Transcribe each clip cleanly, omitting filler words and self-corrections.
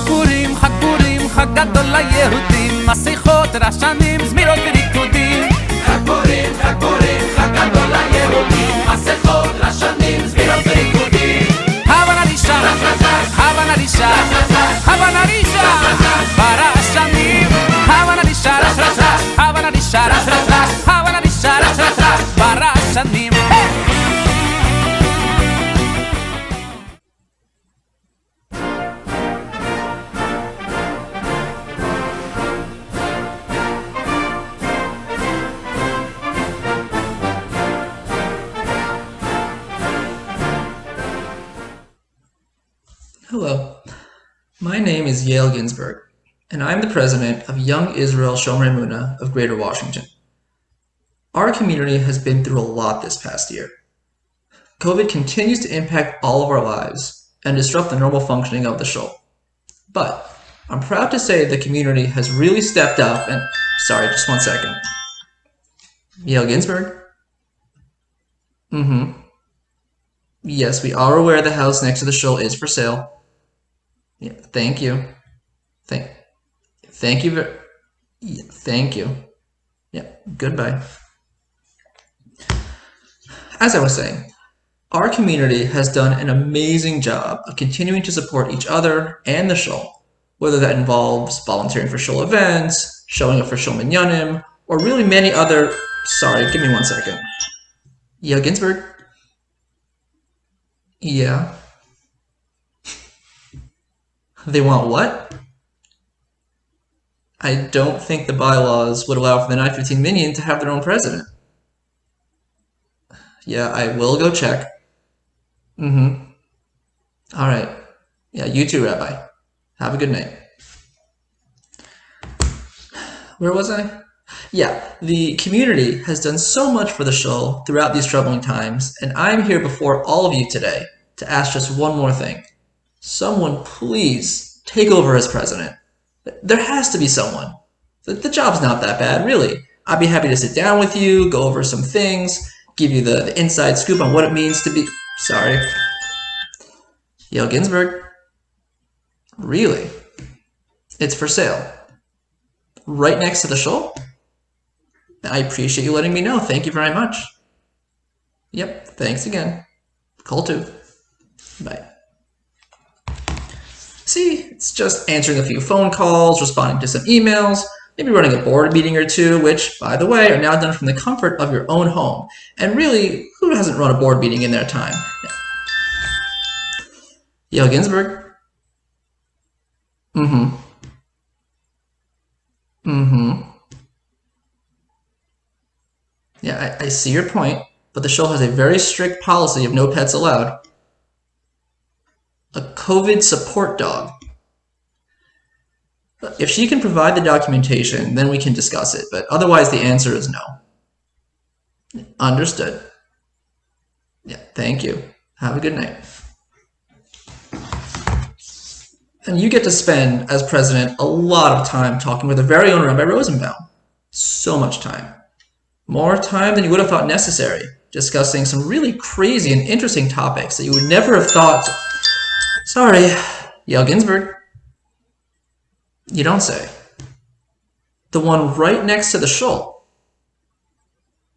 Purim, חג גדול ליהודים, מסכות, רשנים, זמירות וריקודים. חג פורים, חג גדול ליהודים, מסכות, רשנים, זמירות וריקודים. הבה נרישה, הבה נרישה, הבה נרישה, ברשנים. הבה נרישה, הבה נרישה, הבה נרישה, ברשנים. Hello, my name is Yale Ginsburg, and I'm the president of Young Israel Shomer Emunah of Greater Washington. Our community has been through a lot this past year. COVID continues to impact all of our lives and disrupt the normal functioning of the shul. But I'm proud to say the community has really stepped up and... Sorry, just one second. Yale Ginsburg? Yes, we are aware the house next to the shul is for sale. Yeah, thank you. Thank you. Thank you. Yeah, goodbye. As I was saying, our community has done an amazing job of continuing to support each other and the shul, whether that involves volunteering for shul events, showing up for shul minyanim, or really many other... Sorry, give me one second. Yeah, Ginsburg? Yeah. They want what? I don't think the bylaws would allow for the 915 Minyan to have their own president. Yeah, I will go check. All right. Yeah, you too, Rabbi. Have a good night. Where was I? Yeah, the community has done so much for the shul throughout these troubling times, and I'm here before all of you today to ask just one more thing. Someone please take over as president. There has to be someone. The job's not that bad, really. I'd be happy to sit down with you, go over some things, give you the inside scoop on what it means to be... Sorry. Yale Ginsburg? Really? It's for sale. Right next to the shul? I appreciate you letting me know. Thank you very much. Yep, thanks again. Call too. Bye. See, it's just answering a few phone calls, responding to some emails, maybe running a board meeting or two, which, by the way, are now done from the comfort of your own home. And really, who hasn't run a board meeting in their time? Yale Ginsburg? Yeah, I see your point, but the shul has a very strict policy of no pets allowed. A COVID support dog. If she can provide the documentation, then we can discuss it, but otherwise the answer is no. Understood. Yeah, thank you. Have a good night. And you get to spend, as president, a lot of time talking with our very own Rabbi Rosenbaum. So much time. More time than you would have thought necessary, discussing some really crazy and interesting topics that you would never have thought... Sorry, Yale Ginsburg. You don't say. The one right next to the shul.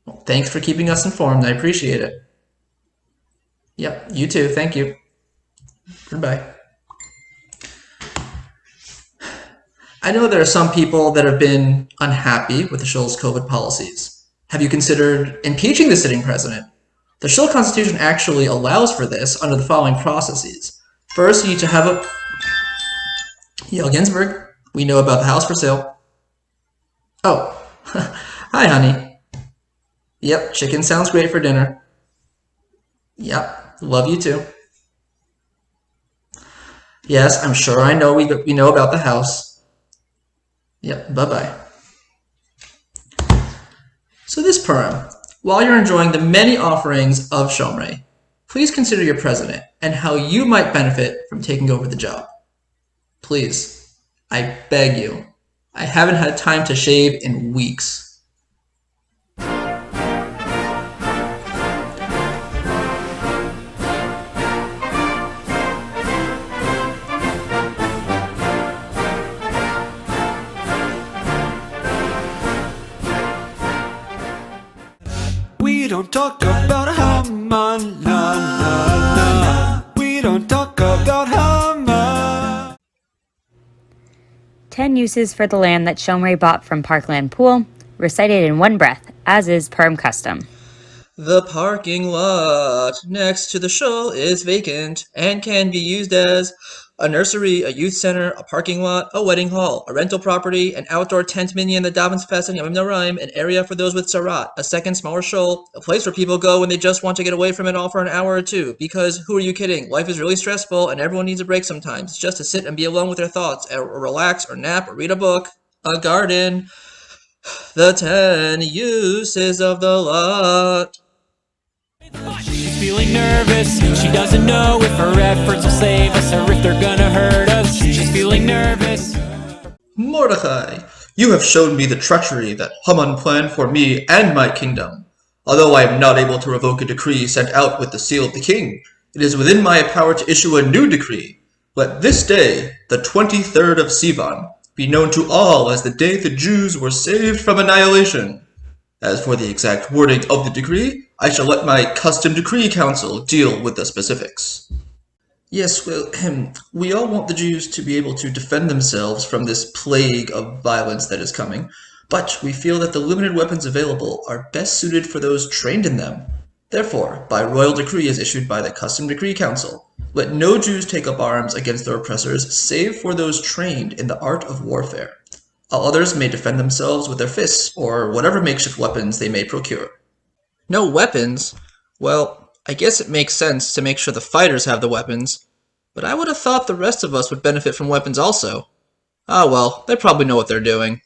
Well, thanks for keeping us informed. I appreciate it. Yep, you too. Thank you. Goodbye. I know there are some people that have been unhappy with the shul's COVID policies. Have you considered impeaching the sitting president? The shul constitution actually allows for this under the following processes. First, you need to have a... Yale Ginsburg, we know about the house for sale. Oh, hi, honey. Yep, chicken sounds great for dinner. Yep, love you too. Yes, I'm sure I know we know about the house. Yep, bye-bye. So this Purim, while you're enjoying the many offerings of Shomrei, please consider your president and how you might benefit from taking over the job. Please, I beg you. I haven't had time to shave in weeks. talk about Haman, la la la. We don't talk about Haman. 10 uses for the land that Shomrei bought from Parkland Pool, recited in one breath, as is Purim custom. The parking lot next to the shul is vacant and can be used as a nursery, a youth center, a parking lot, a wedding hall, a rental property, an outdoor tent minyan that davens fest and Yamim Noraim, an area for those with sarat, a second smaller shul, a place where people go when they just want to get away from it all for an hour or two. Because who are you kidding? Life is really stressful and everyone needs a break sometimes, just to sit and be alone with their thoughts, or relax, or nap, or read a book. A garden. The 10 uses of the lot. She's feeling nervous. She doesn't know if her efforts will save us or if they're gonna hurt us. She's feeling nervous. Mordecai, you have shown me the treachery that Haman planned for me and my kingdom. Although I am not able to revoke a decree sent out with the seal of the king, it is within my power to issue a new decree. Let this day, the 23rd of Sivan, be known to all as the day the Jews were saved from annihilation. As for the exact wording of the decree, I shall let my custom decree council deal with the specifics. Yes, well, we all want the Jews to be able to defend themselves from this plague of violence that is coming, but we feel that the limited weapons available are best suited for those trained in them. Therefore, by royal decree as issued by the custom decree council, let no Jews take up arms against their oppressors save for those trained in the art of warfare. All others may defend themselves with their fists, or whatever makeshift weapons they may procure. No weapons? Well, I guess it makes sense to make sure the fighters have the weapons, but I would have thought the rest of us would benefit from weapons also. Ah well, they probably know what they're doing.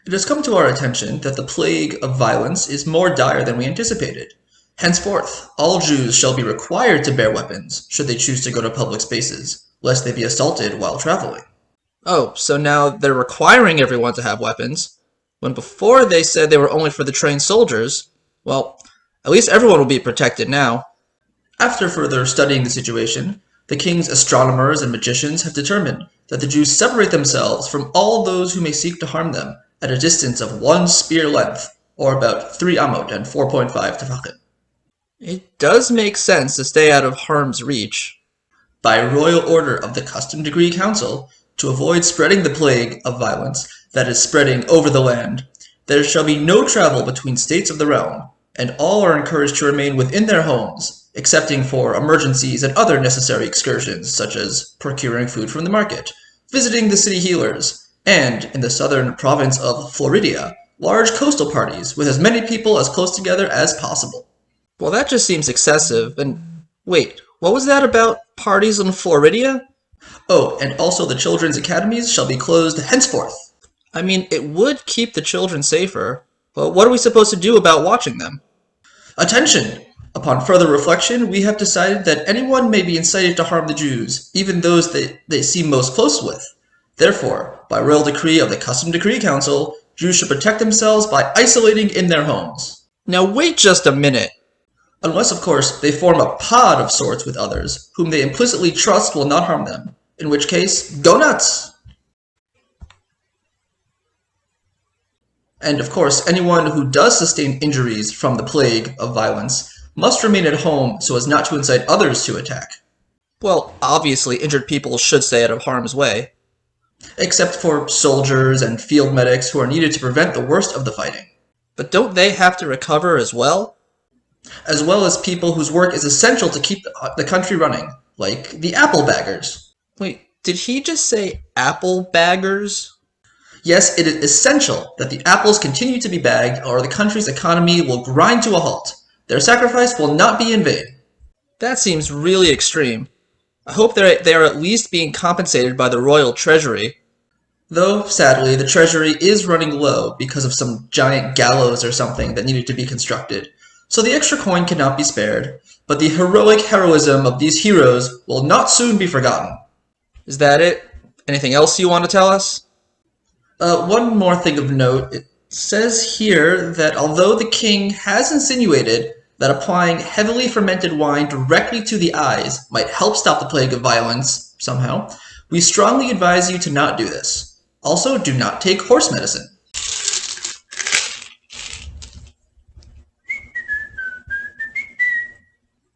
It has come to our attention that the plague of violence is more dire than we anticipated. Henceforth, all Jews shall be required to bear weapons, should they choose to go to public spaces, lest they be assaulted while traveling. Oh, so now they're requiring everyone to have weapons, when before they said they were only for the trained soldiers. Well, at least everyone will be protected now. After further studying the situation, the king's astronomers and magicians have determined that the Jews separate themselves from all those who may seek to harm them at a distance of 1 spear length, or about 3 amot and 4.5 tefachim. It does make sense to stay out of harm's reach. By royal order of the custom decree council, to avoid spreading the plague of violence that is spreading over the land, there shall be no travel between states of the realm, and all are encouraged to remain within their homes, excepting for emergencies and other necessary excursions, such as procuring food from the market, visiting the city healers, and, in the southern province of Floridia, large coastal parties with as many people as close together as possible. Well, that just seems excessive, and wait, what was that about parties in Floridia? Oh, and also the children's academies shall be closed henceforth. I mean, it would keep the children safer, but what are we supposed to do about watching them? Attention! Upon further reflection, we have decided that anyone may be incited to harm the Jews, even those that they seem most close with. Therefore, by royal decree of the Custom Decree Council, Jews should protect themselves by isolating in their homes. Now wait just a minute. Unless, of course, they form a pod of sorts with others, whom they implicitly trust will not harm them. In which case, go nuts! And of course, anyone who does sustain injuries from the plague of violence must remain at home so as not to incite others to attack. Well, obviously, injured people should stay out of harm's way. Except for soldiers and field medics who are needed to prevent the worst of the fighting. But don't they have to recover as well? As well as people whose work is essential to keep the country running, like the apple baggers. Wait, did he just say apple baggers? Yes, it is essential that the apples continue to be bagged or the country's economy will grind to a halt. Their sacrifice will not be in vain. That seems really extreme. I hope they are at least being compensated by the royal treasury. Though, sadly, the treasury is running low because of some giant gallows or something that needed to be constructed. So the extra coin cannot be spared, but the heroic heroism of these heroes will not soon be forgotten. Is that it? Anything else you want to tell us? One more thing of note. It says here that although the king has insinuated that applying heavily fermented wine directly to the eyes might help stop the plague of violence, somehow, we strongly advise you to not do this. Also, do not take horse medicine.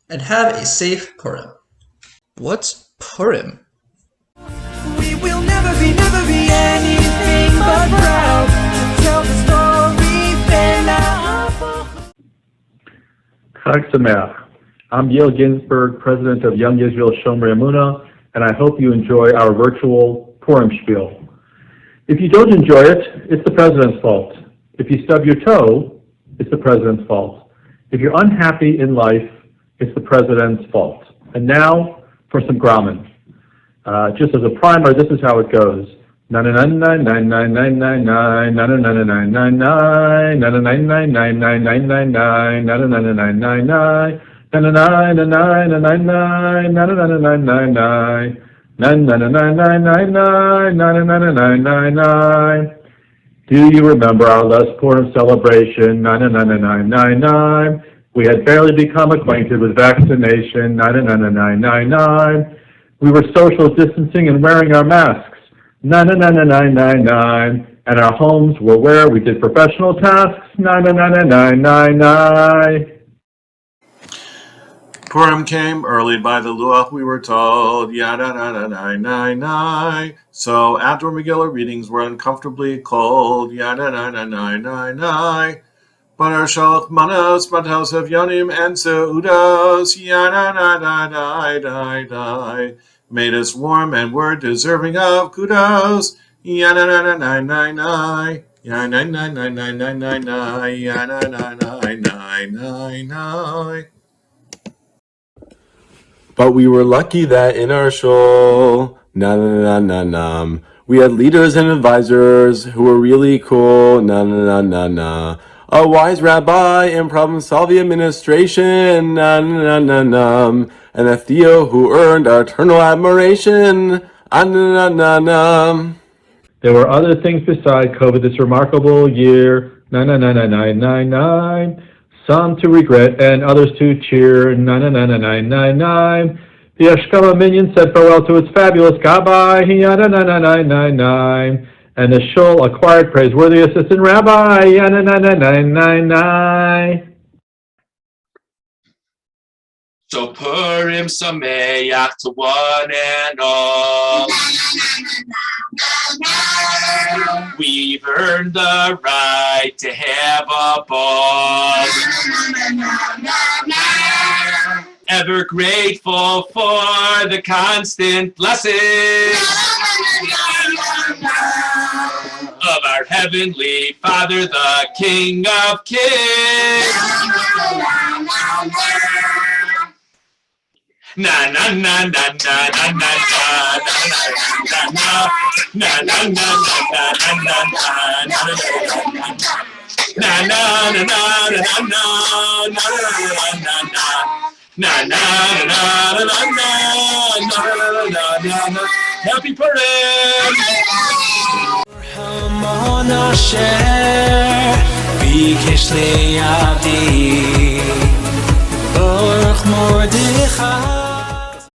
and have a safe Purim. What's Purim? We will never be anything but proud to tell the story fair now. Chag Sameach. I'm Yale Ginsburg, president of Young Israel Shomrei Emunah, and I hope you enjoy our virtual Purim Spiel. If you don't enjoy it, it's the president's fault. If you stub your toe, it's the president's fault. If you're unhappy in life, it's the president's fault. And now for some Grommen. Just as a primer, this is how it goes. Do you remember our last Purim celebration? We had barely become acquainted with vaccination. We were social distancing and wearing our masks. And our homes were where we did professional tasks. Purim came early by the Luach, we were told, yada-na-na-na-na-na. So outdoor Megillah readings were uncomfortably cold, yada-na-na-na-na-na. But our shalach manos, matos of yonim and seudos, yada-na-na-na-na-na-na, made us warm and were deserving of kudos, yada-na-na-na-na-na, yada-na-na-na-na-na, yada-na-na-na-na-na. But we were lucky that in our shul, we had leaders and advisors who were really cool, a wise rabbi in problem-solving administration, and a Theo who earned our eternal admiration, There were other things beside COVID this remarkable year. Some to regret and others to cheer. The Ashkama minion said farewell to its fabulous Gabbai. And the shul acquired praiseworthy assistant rabbi. So Purim Sameach to one and all. We've earned the right to have a ball. Ever grateful for the constant blessings of our Heavenly Father, the King of Kings. Na na na na na na na na na na na na na na. Happy Purim! המון אשר ביקש לידי אורך מרדכי